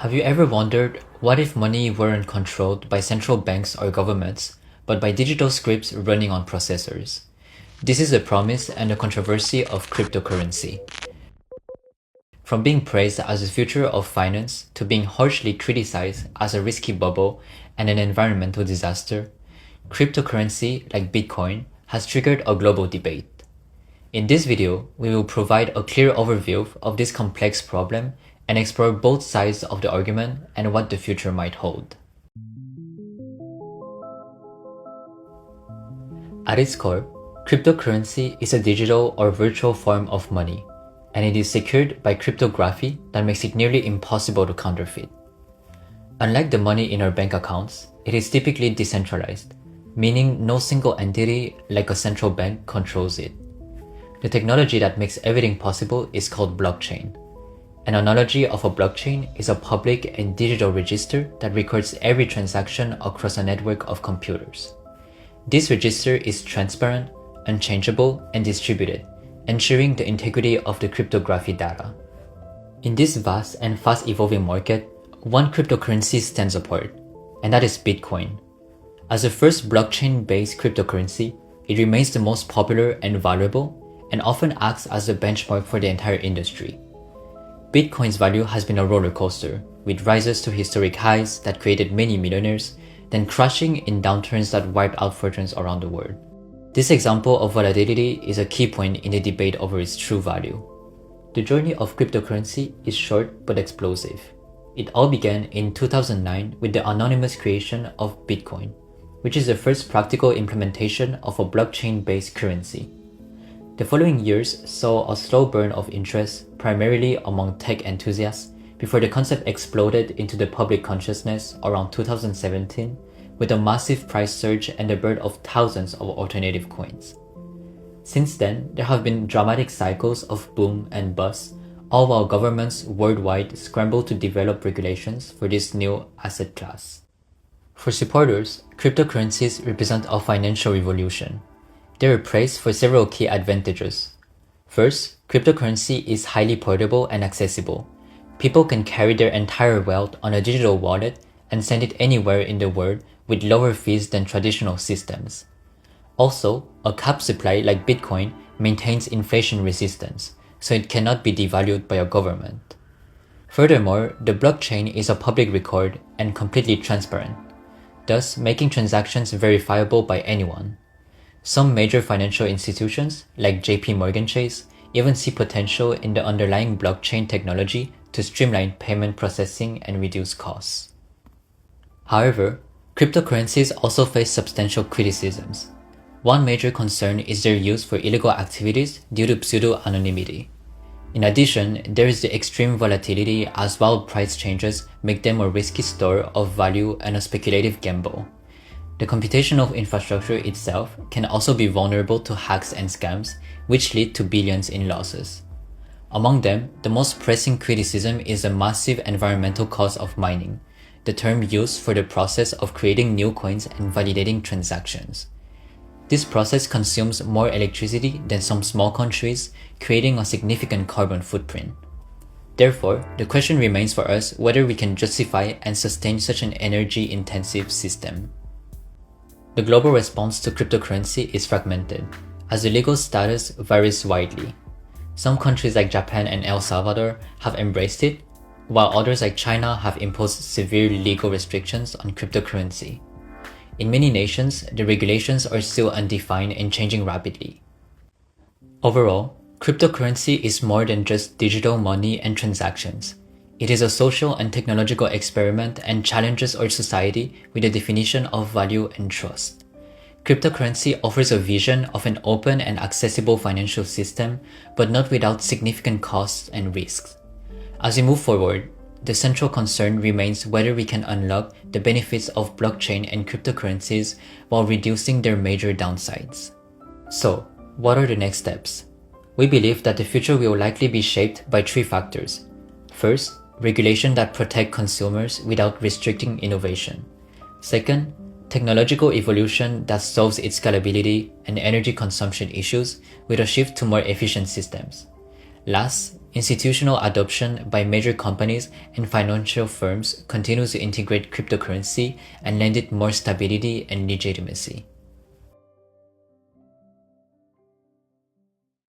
Have you ever wondered, what if money weren't controlled by central banks or governments, but by digital scripts running on processors? This is the promise and the controversy of cryptocurrency. From being praised as the future of finance to being harshly criticized as a risky bubble and an environmental disaster, cryptocurrency, like Bitcoin, has triggered a global debate. In this video, we will provide a clear overview of this complex problem and explore both sides of the argument and what the future might hold. At its core, cryptocurrency is a digital or virtual form of money, and it is secured by cryptography that makes it nearly impossible to counterfeit. Unlike the money in our bank accounts, it is typically decentralized, meaning no single entity like a central bank controls it. The technology that makes everything possible is called blockchain. An analogy of a blockchain is a public and digital register that records every transaction across a network of computers. This register is transparent, unchangeable, and distributed, ensuring the integrity of the cryptography data. In this vast and fast-evolving market, one cryptocurrency stands apart, and that is Bitcoin. As the first blockchain-based cryptocurrency, it remains the most popular and valuable, and often acts as the benchmark for the entire industry. Bitcoin's value has been a roller coaster, with rises to historic highs that created many millionaires, then crashing in downturns that wiped out fortunes around the world. This example of volatility is a key point in the debate over its true value. The journey of cryptocurrency is short but explosive. It all began in 2009 with the anonymous creation of Bitcoin, which is the first practical implementation of a blockchain-based currency. The following years saw a slow burn of interest, primarily among tech enthusiasts, before the concept exploded into the public consciousness around 2017 with a massive price surge and the birth of thousands of alternative coins. Since then, there have been dramatic cycles of boom and bust, all while governments worldwide scramble to develop regulations for this new asset class. For supporters, cryptocurrencies represent a financial revolution. They are praised for several key advantages. First, cryptocurrency is highly portable and accessible. People can carry their entire wealth on a digital wallet and send it anywhere in the world with lower fees than traditional systems. Also, a capped supply like Bitcoin maintains inflation resistance, so it cannot be devalued by a government. Furthermore, the blockchain is a public record and completely transparent, thus making transactions verifiable by anyone. Some major financial institutions, like JP Chase, even see potential in the underlying blockchain technology to streamline payment processing and reduce costs. However, cryptocurrencies also face substantial criticisms. One major concern is their use for illegal activities due to pseudo-anonymity. In addition, there is the extreme volatility as wild price changes make them a risky store of value and a speculative gamble. The computational infrastructure itself can also be vulnerable to hacks and scams, which lead to billions in losses. Among them, the most pressing criticism is the massive environmental cost of mining, the term used for the process of creating new coins and validating transactions. This process consumes more electricity than some small countries, creating a significant carbon footprint. Therefore, the question remains for us whether we can justify and sustain such an energy-intensive system. The global response to cryptocurrency is fragmented, as the legal status varies widely. Some countries like Japan and El Salvador have embraced it, while others like China have imposed severe legal restrictions on cryptocurrency. In many nations, the regulations are still undefined and changing rapidly. Overall, cryptocurrency is more than just digital money and transactions. It is a social and technological experiment and challenges our society with the definition of value and trust. Cryptocurrency offers a vision of an open and accessible financial system, but not without significant costs and risks. As we move forward, the central concern remains whether we can unlock the benefits of blockchain and cryptocurrencies while reducing their major downsides. So, what are the next steps? We believe that the future will likely be shaped by three factors. First, regulation that protect consumers without restricting innovation. Second, technological evolution that solves its scalability and energy consumption issues with a shift to more efficient systems. Last, institutional adoption by major companies and financial firms continues to integrate cryptocurrency and lend it more stability and legitimacy.